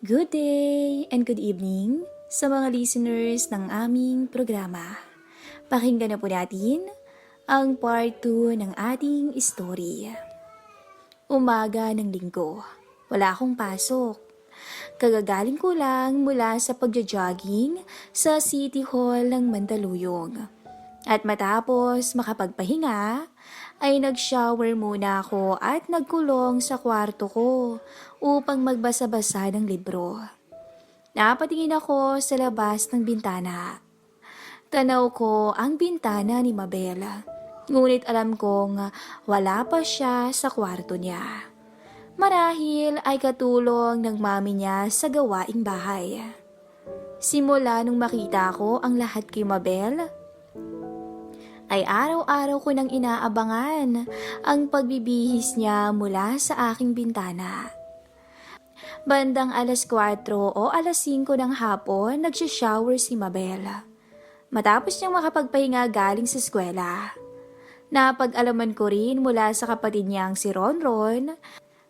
Good day and good evening sa mga listeners ng aming programa. Pakinggan na po natin ang part 2 ng ating story. Umaga ng linggo. Wala akong pasok. Kagagaling ko lang mula sa pagja-jogging sa City Hall ng Mandaluyong. At matapos makapagpahinga, ay nag-shower muna ako at nagkulong sa kwarto ko upang magbasa-basa ng libro. Napatingin ako sa labas ng bintana. Tanaw ko ang bintana ni Mabel, ngunit alam kong wala pa siya sa kwarto niya. Marahil ay katulong ng mami niya sa gawaing bahay. Simula nung makita ko ang lahat kay Mabel, ay araw-araw ko nang inaabangan ang pagbibihis niya mula sa aking bintana. Bandang alas 4 o alas 5 ng hapon, nagsishower si Mabel. Matapos niyang makapagpahinga galing sa eskwela. Napag-alaman ko rin mula sa kapatid niyang si Ronron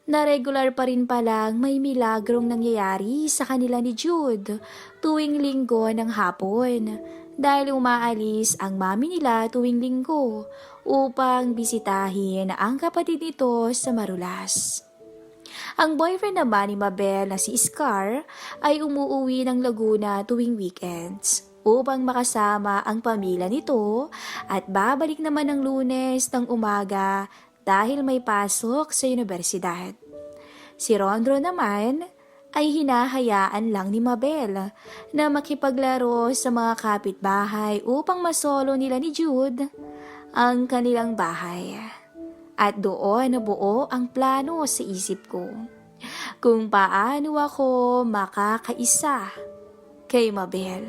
na regular pa rin palang may milagrong nangyayari sa kanila ni Jude tuwing linggo ng hapon. Dahil umaalis ang mami nila tuwing linggo upang bisitahin ang kapatid nito sa Marulas. Ang boyfriend naman ni Mabel na si Scar ay umuuwi ng Laguna tuwing weekends upang makasama ang pamilya nito at babalik naman ng Lunes ng umaga dahil may pasok sa universidad. Si Rondro naman ay hinahayaan lang ni Mabel na makipaglaro sa mga kapitbahay upang masolo nila ni Jude ang kanilang bahay. At doon nabuo ang plano sa isip ko kung paano ako makakaisa kay Mabel.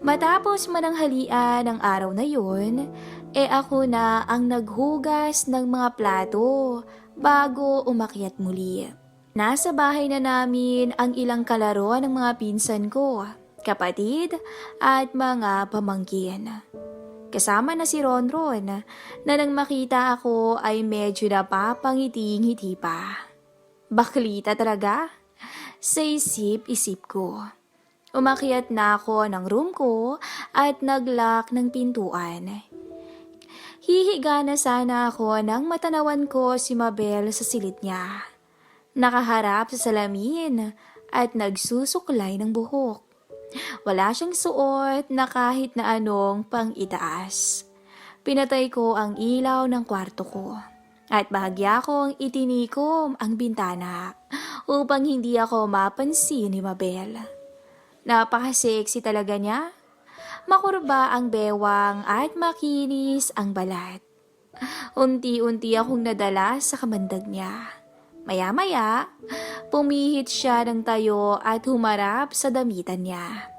Matapos mananghalian ang araw na yun, ako na ang naghugas ng mga plato bago umakyat muli. Nasa bahay na namin ang ilang kalaro ng mga pinsan ko, kapatid at mga pamangkin. Kasama na si Ronron na nang makita ako ay medyo napapangiti-ngiti pa. Baklita talaga? Sa isip-isip ko. Umakyat na ako ng room ko at naglock ng pintuan. Hihiga na sana ako nang matanawan ko si Mabel sa silid niya. Nakaharap sa salamin at nagsusuklay ng buhok. Wala siyang suot na kahit na anong pang-itaas. Pinatay ko ang ilaw ng kwarto ko at bahagya kong itinikom ang bintana upang hindi ako mapansin ni Mabel. Napaka-sexy talaga niya. Makurba ang bewang at makinis ang balat. Unti-unti akong nadala sa kamandag niya. Maya-maya, pumihit siya ng tayo at humarap sa damitan niya.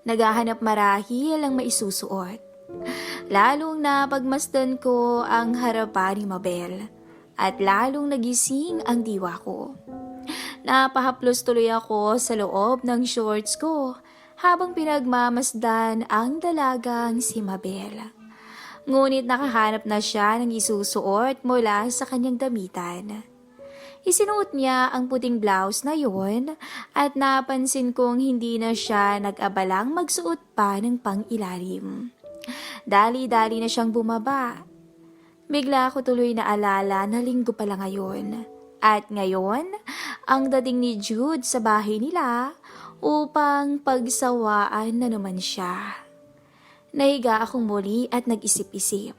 Naghahanap marahil ang maisusuot. Lalong napagmasdan ko ang harapan ni Mabel at lalong nagising ang diwa ko. Napahaplos tuloy ako sa loob ng shorts ko habang pinagmamasdan ang dalagang si Mabel. Ngunit nakahanap na siya ng isusuot mula sa kanyang damitan. Isinuot niya ang puting blouse na yon at napansin kong hindi na siya nag-abalang magsuot pa ng pang-ilalim. Dali-dali na siyang bumaba. Bigla ko tuloy na alala na linggo pala ngayon. At ngayon, ang dating ni Jude sa bahay nila upang pagsawaan na naman siya. Nahiga akong muli at nag-isip-isip.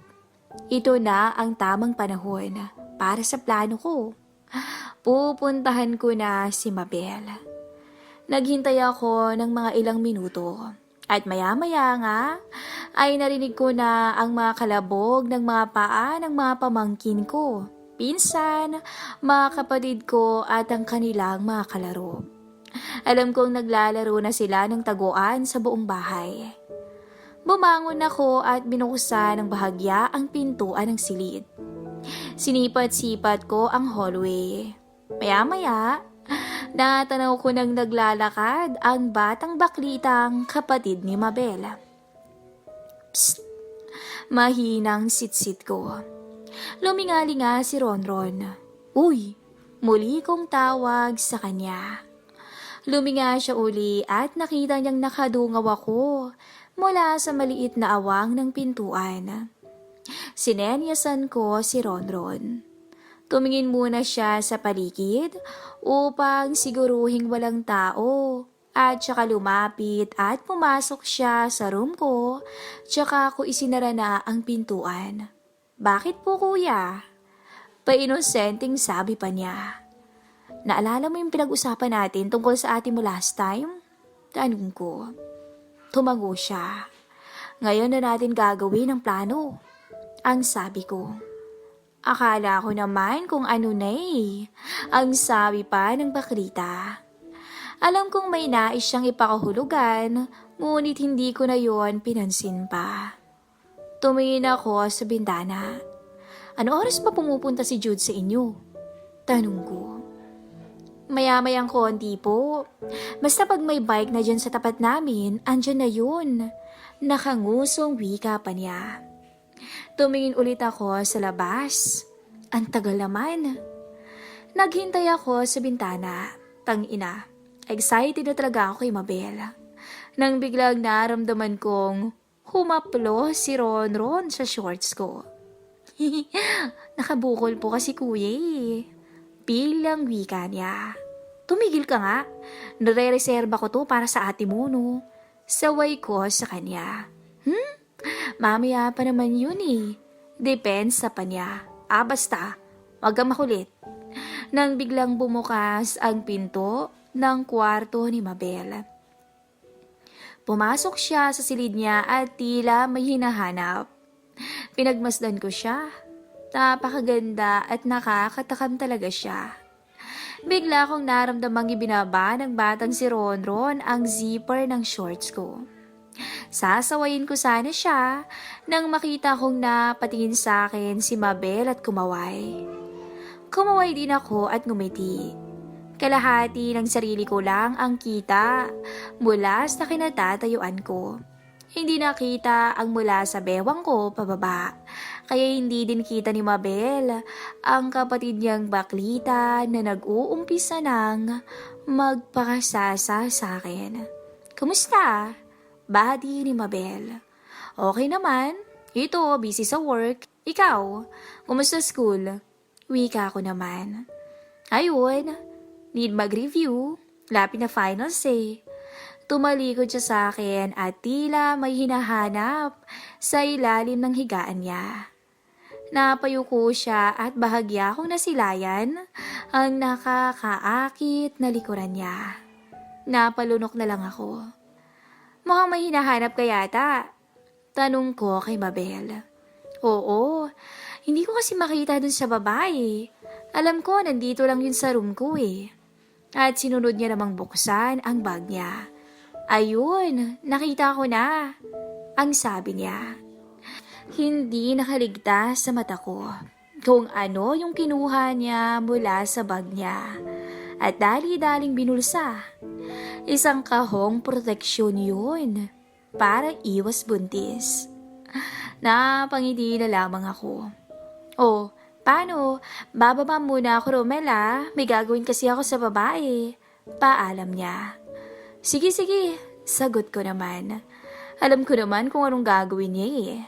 Ito na ang tamang panahon para sa plano ko. Pupuntahan ko na si Mabel. Naghintay ako ng mga ilang minuto at maya-maya nga ay narinig ko na ang mga kalabog ng mga paa ng mga pamangkin ko, pinsan, mga kapatid ko at ang kanilang mga kalaro. Alam kong naglalaro na sila ng taguan sa buong bahay. Bumangon ako at binuksan ng bahagya ang pintuan ng silid. Sinipat-sipat ko ang hallway. Maya-maya, natanaw ko nang naglalakad ang batang baklitang kapatid ni Mabel. Psst! Mahinang sitsit ko. Lumingali nga si Ronron. Uy! Muli kong tawag sa kanya. Luminga siya uli at nakita niyang nakadungaw ako mula sa maliit na awang ng pintuan. Sinenyasan ko si Ronron. Tumingin muna siya sa paligid upang siguruhing walang tao at saka lumapit at pumasok siya sa room ko tsaka ko isinara na ang pintuan. Bakit po kuya? Painosenteng sabi pa niya. Naalala mo yung pinag-usapan natin tungkol sa ate mo last time? Tanong ko. Tumango siya. Ngayon na natin gagawin ang plano. Ang sabi ko. Akala ko naman kung ano na eh. Ang sabi pa ng baklita. Alam kong may nais siyang ipakahulugan, ngunit hindi ko na yon pinansin pa. Tumingin ako sa bintana. Ano oras pa pumupunta si Jude sa inyo? Tanong ko. Maya-mayang konti po. Basta pag may bike na dyan sa tapat namin, andyan na yun. Nakangusong wika pa niya. Tumingin ulit ako sa labas. Ang tagal naman. Naghintay ako sa bintana. Tangina, excited na talaga ako kay Mabel. Nang biglang naramdaman kong humaplo si Ronron sa shorts ko. Nakabukol po kasi kuya eh. Bilang wika niya. Tumigil ka nga. Nare-reserba ko to para sa ate mo no. Saway ko sa kanya. Mamaya pa naman yun eh. Depensa pa niya. Basta. Wag kang makulit. Nang biglang bumukas ang pinto ng kwarto ni Mabel. Pumasok siya sa silid niya at tila may hinahanap. Pinagmasdan ko siya. Napakaganda at nakakatakam talaga siya. Bigla akong naramdamang ibinaba ng batang si Ronron ang zipper ng shorts ko. Sasawayin ko sana siya nang makita kong napatingin sa akin si Mabel at kumaway. Kumaway din ako at ngumiti. Kalahati ng sarili ko lang ang kita mula sa kinatatayuan ko. Hindi nakita ang mula sa bewang ko pababa, kaya hindi din kita ni Mabel ang kapatid niyang baklita na nag-uumpisa ng magpakasasa sa akin. Kumusta? Badi ni Mabel. Okay naman. Ito, busy sa work. Ikaw, kumusta school? Wika ko naman. Ayun, need mag-review. Lapit na finals eh. Tumalikod siya sa akin at tila may hinahanap sa ilalim ng higaan niya. Napayuko siya at bahagya kong nasilayan ang nakakaakit na likuran niya. Napalunok na lang ako. Mukhang may hinahanap ka yata. Tanong ko kay Mabel. Oo, hindi ko kasi makita dun sa babae. Alam ko nandito lang yun sa room ko eh. At sinunod niya namang buksan ang bag niya. Ayun, nakita ko na. Ang sabi niya. Hindi nakaligtas sa mata ko kung ano yung kinuha niya mula sa bag niya. At dali-daling binulsa. Isang kahong proteksyon yun para iwas buntis. Napangiti na lamang ako. Oh, paano? Bababa muna ako, Romela. May gagawin kasi ako sa babae. Paalam niya. Sige, sagot ko naman. Alam ko naman kung anong gagawin niya eh.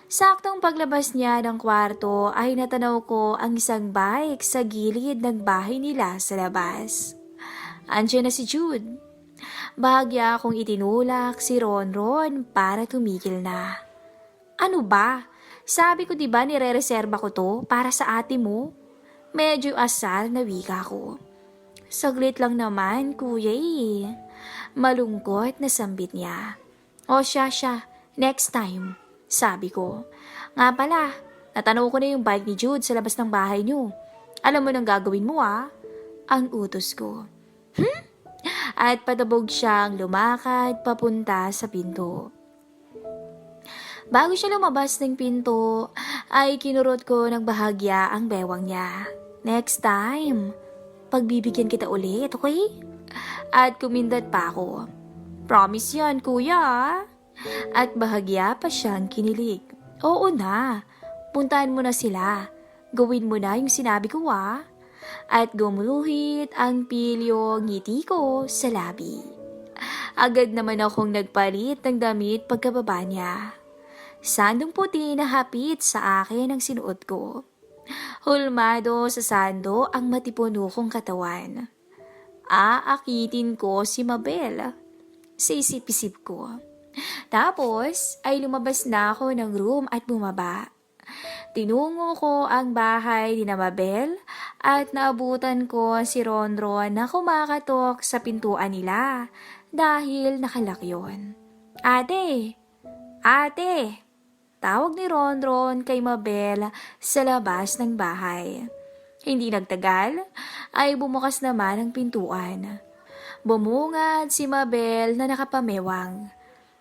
Saktong paglabas niya ng kwarto ay natanaw ko ang isang bike sa gilid ng bahay nila sa labas. Andiyan na si Jude. Bahagya akong itinulak si Ronron para tumigil na. Ano ba? Sabi ko diba nire-reserba ko to para sa ate mo? Medyo asar na wika ko. Saglit lang naman, kuya eh. Malungkot na sambit niya. O siya, next time, sabi ko. Nga pala, natanaw ko na yung bike ni Jude sa labas ng bahay niyo. Alam mo nang gagawin mo ang utos ko. At patabog siyang lumakad papunta sa pinto. Bago siya lumabas ng pinto, ay kinurot ko ng bahagya ang bewang niya. Next time, pagbibigyan kita ulit, okay? At kumindat pa ako. Promise yan, kuya. At bahagya pa siyang kinilig. Oo na, puntahan mo na sila. Gawin mo na yung sinabi ko at gumuhit ang pilyo ngiti ko sa labi. Agad naman akong nagpalit ng damit pagkababa niya. Sandong puti na hapit sa akin ang sinuot ko. Hulmado sa sando ang matipuno kong katawan. Aakitin ko si Mabel. Sa isip-isip ko. Tapos ay lumabas na ako ng room at bumaba. Tinungo ko ang bahay ni Mabel at naabutan ko si Ronron na kumakatok sa pintuan nila dahil nakalak yun. Ate! Ate! Tawag ni Ronron kay Mabel sa labas ng bahay. Hindi nagtagal ay bumukas naman ang pintuan. Bumungad si Mabel na nakapamewang.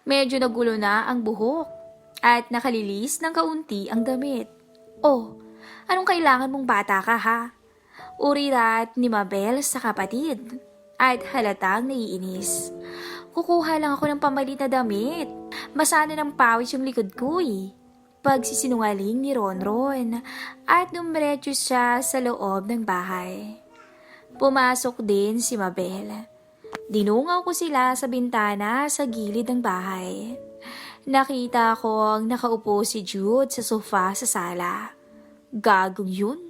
Medyo nagulo na ang buhok at nakalilis ng kaunti ang damit. Oh, anong kailangan mong bata ka ha? Urirat ni Mabel sa kapatid at halatang naiinis. Kukuha lang ako ng pamalit na damit. Masana ng pawis yung likod ko eh. Pagsisinungaling ni Ronron at dumiretso siya sa loob ng bahay. Pumasok din si Mabel. Dinungaw ko sila sa bintana sa gilid ng bahay. Nakita kong nakaupo si Jude sa sofa sa sala. Gagong yun.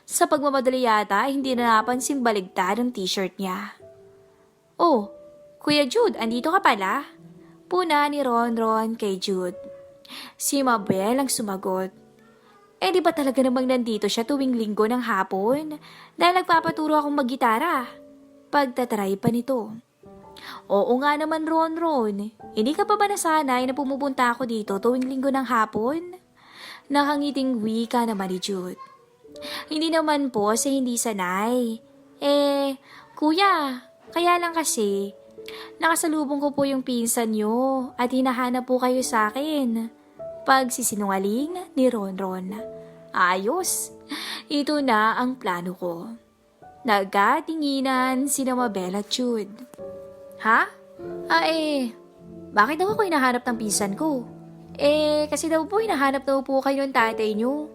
Sa pagmamadali yata, hindi na napansin baligtad ang t-shirt niya. Oh, Kuya Jude, andito ka pala? Puna ni Ronron kay Jude. Si Mabel ang sumagot. Di ba talaga namang nandito siya tuwing linggo ng hapon? Dahil nagpapaturo akong maggitara. Pagtatry pa nito. Oo nga naman, Ronron. Hindi ka pa ba nasanay na pumupunta ako dito tuwing linggo ng hapon? Nakangiting wika naman ni Jude. Hindi naman po sa hindi sanay. Kuya, kaya lang kasi, nakasalubong ko po yung pinsan nyo at hinahanap po kayo sa akin. Pagsisinungaling ni Ronron. Ayos, ito na ang plano ko. Nagkatinginan si Mabel at Jude. Ha? Bakit daw ako hinahanap ng pinsan ko? Kasi daw po hinahanap daw po kayo ng tatay nyo.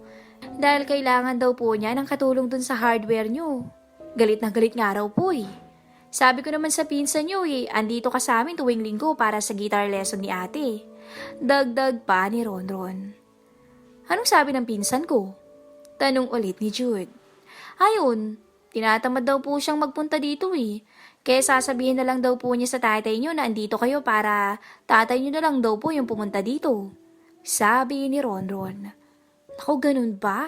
Dahil kailangan daw po niya ng katulong dun sa hardware nyo. Galit na galit nga raw po eh. Sabi ko naman sa pinsan nyo andito ka sa amin tuwing linggo para sa guitar lesson ni ate. Dagdag pa ni Ronron. Anong sabi ng pinsan ko? Tanong ulit ni Jude. Ayun, tinatamad daw po siyang magpunta dito eh. Kaya sasabihin na lang daw po niya sa tatay niyo na andito kayo para tatay niyo na lang daw po yung pumunta dito. Sabi ni Ronron. Ako, ganun ba?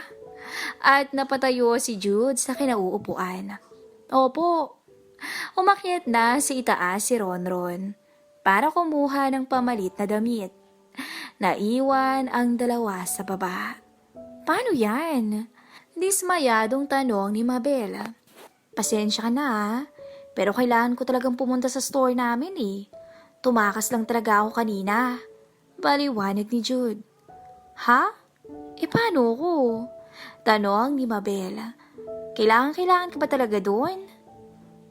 At napatayo si Jude sa kinauupuan. Opo. Umakyat na si itaas si Ronron para kumuha ng pamalit na damit. Naiwan ang dalawa sa baba. Paano yan? Dismayadong tanong ni Mabel. Pasensya ka na pero kailangan ko talagang pumunta sa store namin eh. Tumakas lang talaga ako kanina. Baliwanag ni Jude. Ha? Paano ko? Tanong ni Mabel. Kailangan ka ba talaga doon?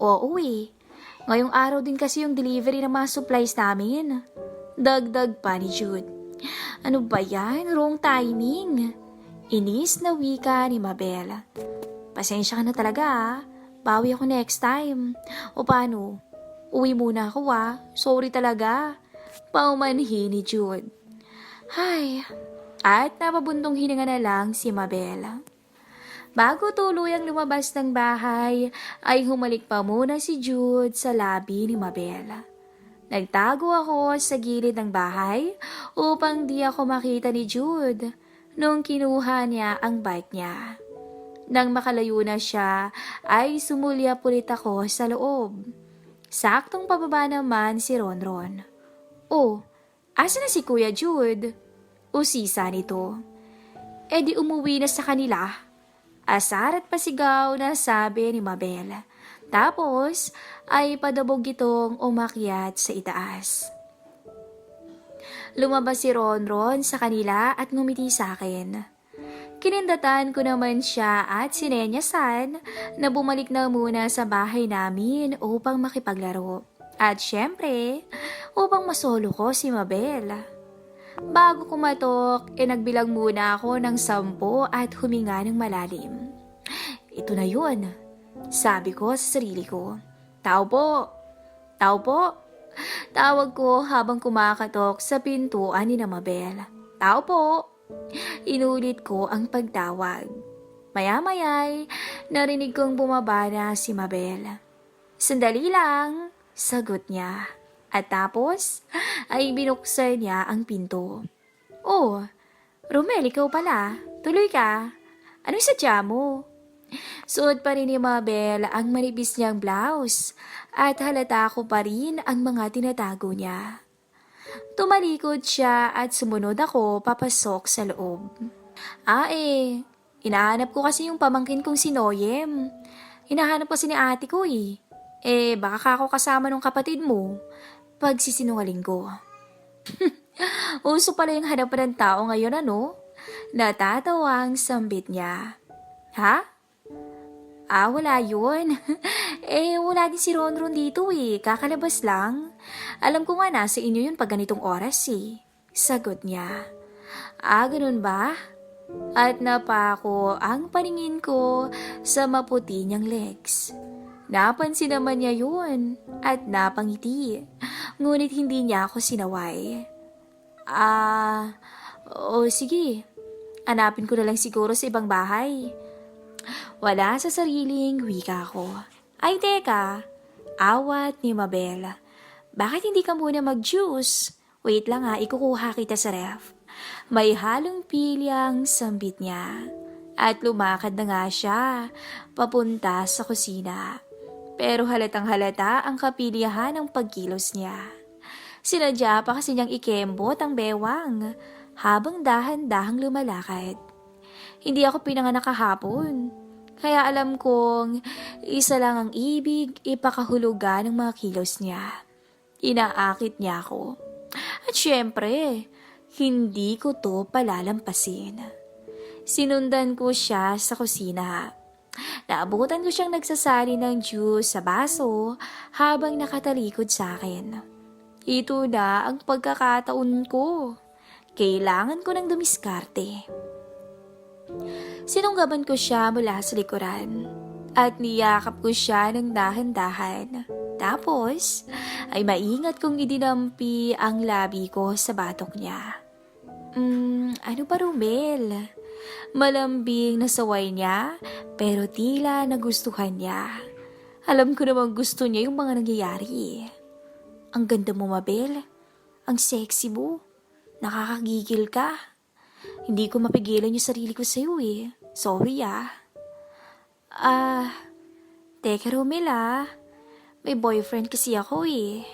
Oo eh. Ngayong araw din kasi yung delivery ng mga supplies namin. Dagdag pa ni Jude. Ano ba yan? Wrong timing. Inis na wika ni Mabel. Pasensya ka na talaga Bawi ako next time. O paano? Uwi muna ako Sorry talaga. Paumanhi ni Jude. Hay. At napabuntong hininga na lang si Mabel. Bago tuluyang lumabas ng bahay, ay humalik pa muna si Jude sa labi ni Mabel. Nagtago ako sa gilid ng bahay upang di ako makita ni Jude nung kinuha niya ang bike niya. Nang makalayo na siya, ay sumulyap ulit ako sa loob. Saktong pababa naman si Ronron. Oh, asa na si Kuya Jude? Usisa nito. Di umuwi na sa kanila. Asar at pasigaw na sabi ni Mabel. Tapos ay padabog itong umakyat sa itaas. Lumabas si Ronron sa kanila at ngumiti sa akin. Kinindatan ko naman siya at sinenyasan na bumalik na muna sa bahay namin upang makipaglaro. At syempre, upang masolo ko si Mabel. Bago kumatok, nagbilang muna ako ng 10 at huminga ng malalim. Ito na yun. Sabi ko sa sarili ko. Tao po! Tao po! Tawag ko habang kumakatok sa pintuan ni na Mabel. Tao po! Inulit ko ang pagtawag. Maya-maya'y narinig kong bumaba na si Mabel. Sandali lang, sagot niya. At tapos ay binuksan niya ang pinto. Oh, Romel, ikaw pala. Tuloy ka. Anong sadya mo? Suot pa rin ni Mabel ang manipis niyang blouse at halata ko pa rin ang mga tinatago niya. Tumalikod siya at sumunod ako papasok sa loob. Hinahanap ko kasi yung pamangkin kong si Noyem. Hinahanap kasi ni ate ko eh. Baka ako kasama ng kapatid mo. Pagsisinungaling ko. Uso pala yung hanapan ng tao ngayon ano? Natatawang sambit niya. Ha? Wala yun. Wala din si Ronron dito eh. Kakalabas lang. Alam ko nga nasa inyo yun pag ganitong oras eh. Sagot niya. Ganun ba? At napako ang paningin ko sa maputi niyang legs. Napansin naman niya yun at napangiti. Ngunit hindi niya ako sinaway. Sige. Hanapin ko na lang siguro sa ibang bahay. Wala sa sariling wika ko. Ay teka, awat ni Mabel. Bakit hindi ka muna mag-juice? Wait lang ikukuha kita sa ref. May halong pilyang sambit niya. At lumakad na nga siya, papunta sa kusina. Pero halatang halata ang kapilyahan ng pagkilos niya. Sinadya pa kasi niyang ikembot ang bewang habang dahan-dahang lumalakad. Hindi ako pinanganak kahapon, kaya alam kong isa lang ang ibig ipakahulugan ng mga kilos niya. Inaakit niya ako. At syempre, hindi ko to palalampasin. Sinundan ko siya sa kusina. Naabutan ko siyang nagsasali ng juice sa baso habang nakatalikod sa akin. Ito na ang pagkakataon ko. Kailangan ko ng dumiskarte. Sinunggaban ko siya mula sa likuran at niyakap ko siya ng dahan-dahan. Tapos ay maingat kong idinampi ang labi ko sa batok niya. Ano ba Romel? Malambing na saway niya pero tila nagustuhan niya. Alam ko namang gusto niya yung mga nangyayari. Ang ganda mo Mabel. Ang sexy mo. Nakakagigil ka. Hindi ko mapigilan yung sarili ko sa'yo eh. Sorry Teka Romel May boyfriend kasi ako eh.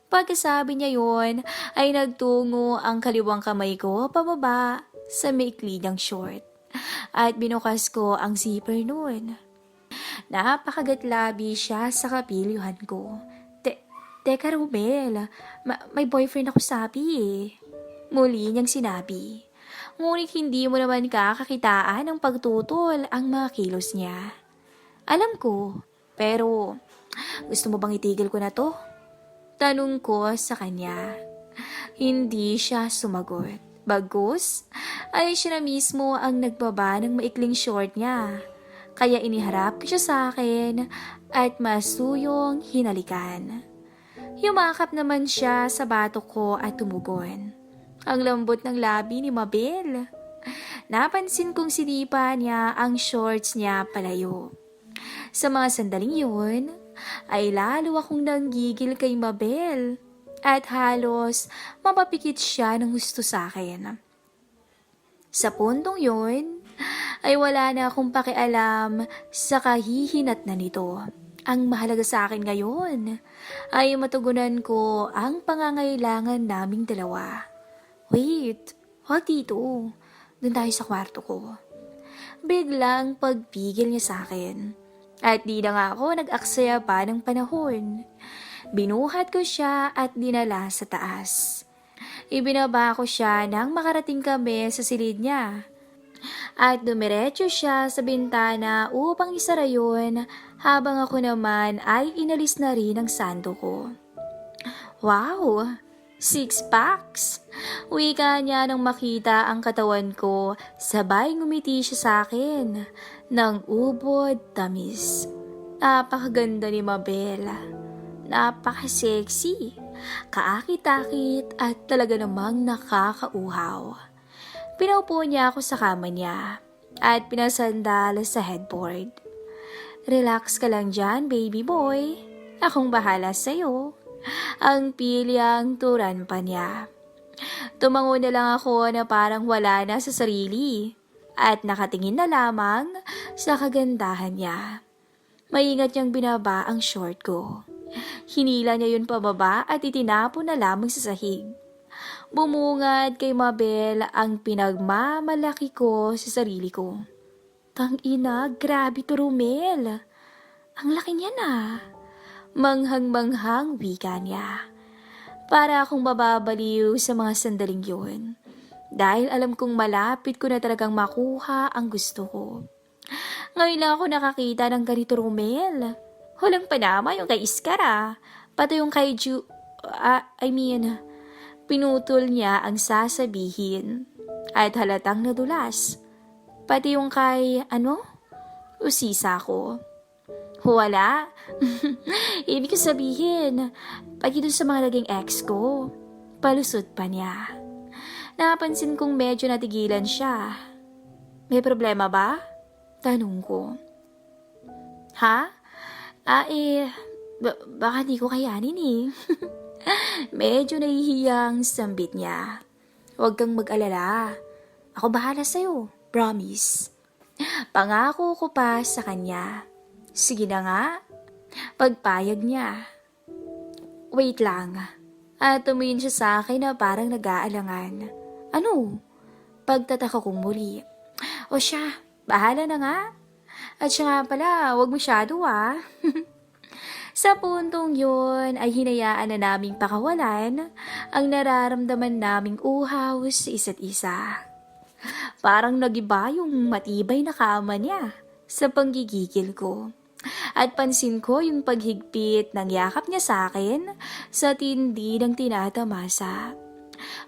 Pagkasabi niya yon ay nagtungo ang kaliwang kamay ko pababa sa maikli niyang short. At binukas ko ang zipper noon. Napakagatlabi siya sa kapilyuhan ko. Teka Romel, may boyfriend ako sabi eh. Muli niyang sinabi. Ngunit hindi mo naman kakakitaan ng pagtutol ang mga kilos niya. Alam ko, pero gusto mo bang itigil ko na to? Tanong ko sa kanya. Hindi siya sumagot. Bagkus, ay siya na mismo ang nagbaba ng maikling short niya. Kaya iniharap ko siya sa akin at masuyong hinalikan. Yumakap naman siya sa batok ko at tumugon. Ang lambot ng labi ni Mabel. Napansin kong sinipa niya ang shorts niya palayo. Sa mga sandaling yun, ay lalo akong nanggigil kay Mabel at halos mapapikit siya ng gusto sa akin. Sa puntong yun, ay wala na akong pakialam sa kahihinat na nito. Ang mahalaga sa akin ngayon ay matugunan ko ang pangangailangan naming dalawa. Wait, huwag dito. Doon tayo sa kwarto ko. Biglang pagpigil niya sa akin. At di na nga ako nag-aksaya pa ng panahon. Binuhat ko siya at dinala sa taas. Ibinaba ko siya nang makarating kami sa silid niya. At dumiretso siya sa bintana upang isara yun habang ako naman ay inalis na rin ang sando ko. Wow! 6 packs! Wika niya nang makita ang katawan ko, sabay ngumiti siya sa akin ng ubod tamis. Napakaganda ni Mabel. Napaka-sexy, kaakit-akit at talaga namang nakakauhaw. Pinaupo niya ako sa kama niya at pinasandal sa headboard. Relax ka lang dyan, baby boy. Akong bahala sa'yo. Ang pilyang turan pa niya. Tumango na lang ako na parang wala na sa sarili at nakatingin na lamang sa kagandahan niya. Maingat niyang binaba ang short ko. Hinila niya yun pababa at itinapon na lamang sa sahig. Bumungad kay Mabel ang pinagmamalaki ko sa sarili ko. Tangina, grabe to, Romel. Ang laki niya na. Manghang-manghang wika niya. Para akong mababaliw sa mga sandaling yun. Dahil alam kong malapit ko na talagang makuha ang gusto ko. Ngayon lang ako nakakita ng ganito, Romel. Walang panama yung kay Iskara. Pati yung kay pinutol niya ang sasabihin. At halatang nadulas. Pati yung kay, usisa ko. Wala. Ibig sabihin, pati dun sa mga naging ex ko, palusot pa niya. Napansin kong medyo natigilan siya. May problema ba? Tanong ko. Ha? Baka di ko kayanin eh. Medyo nahihiyang sambit niya. Huwag kang mag-alala. Ako bahala sa'yo. Promise. Pangako ko pa sa kanya. Sige na nga. Pagpayag niya. Wait lang. At tumingin siya sa akin na parang nag-aalangan. Ano? Pagtataka kong muli. O siya, bahala na nga. At siya nga pala, huwag masyado ah. Sa puntong yun ay hinayaan na naming pakawalan ang nararamdaman naming uhaw sa isa't isa. Parang nagiba yung matibay na kama niya sa panggigigil ko. At pansin ko yung paghigpit ng yakap niya sa akin sa tindi ng tinatamasa.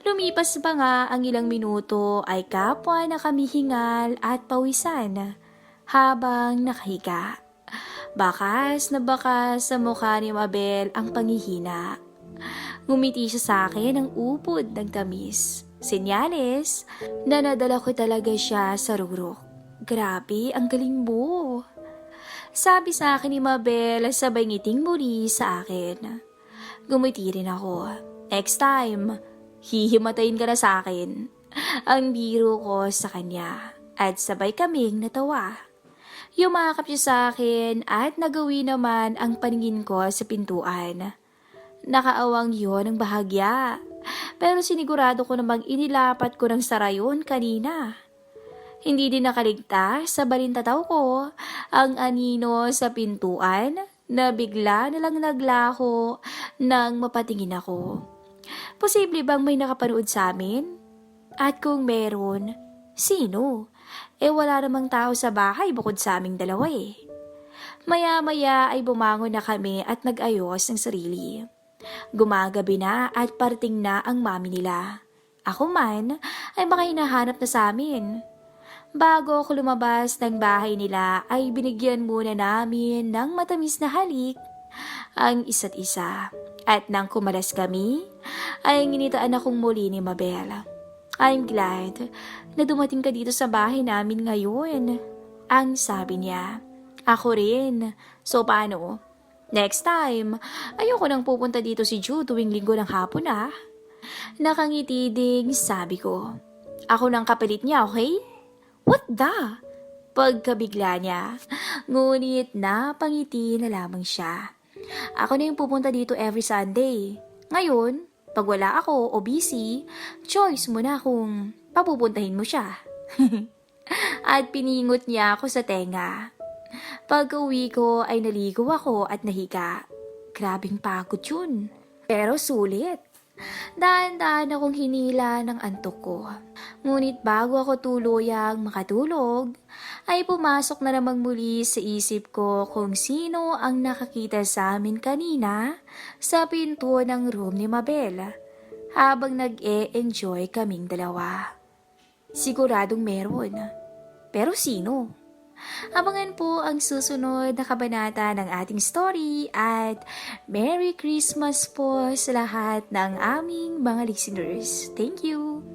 Lumipas pa nga ang ilang minuto ay kapwa na kami hingal at pawisan habang nakahiga. Bakas na bakas sa mukha ni Mabel ang panghihina. Ngumiti siya sa akin ng upod ng tamis. Senyales na nadala ko talaga siya sa rurok. Grabe, ang galing mo. Sabi sa akin ni Mabel sabay ngiting muli sa akin. Gumiti rin ako. Next time, hihimatayin ka na sa akin. Ang biro ko sa kanya at sabay kaming natawa. Yumakap siya sa akin at nagawi naman ang paningin ko sa pintuan. Nakaawang yon ang bahagya. Pero sinigurado ko namang inilapat ko ng sarayon kanina. Hindi din nakaligtas sa balintataw ko ang anino sa pintuan na bigla nalang naglaho nang mapatingin ako. Posible bang may nakapanood sa amin? At kung meron, sino? Wala namang tao sa bahay bukod sa aming dalawa eh. Maya-maya ay bumangon na kami at nag-ayos ng sarili. Gumagabi na at parating na ang mami nila. Ako man ay baka hinahanap na sa amin. Bago ako lumabas ng bahay nila ay binigyan muna namin ng matamis na halik ang isa't isa. At nang kumalas kami, ay nginitaan akong muli ni Mabel. I'm glad na dumating ka dito sa bahay namin ngayon. Ang sabi niya. Ako rin. So paano? Next time, ayoko nang pupunta dito si Ju tuwing linggo ng hapon ah. Nakangiti ding sabi ko. Ako nang kapalit niya, okay? What the? Pagkabigla niya, ngunit napangiti na lamang siya. Ako na yung pupunta dito every Sunday. Ngayon, pag wala ako o busy, choice mo na kung papupuntahin mo siya. At piningot niya ako sa tenga. Pag-uwi ko ay naligo ako at nahiga. Grabing pagod yun. Pero sulit. Daan-daan akong hinila ng antok ko. Ngunit bago ako tuluyang makatulog, ay pumasok na namang muli sa isip ko kung sino ang nakakita sa amin kanina sa pinto ng room ni Mabel habang nag-e-enjoy kaming dalawa. Siguradong meron. Pero sino? Abangan po ang susunod na kabanata ng ating story at Merry Christmas po sa lahat ng aming mga listeners. Thank you!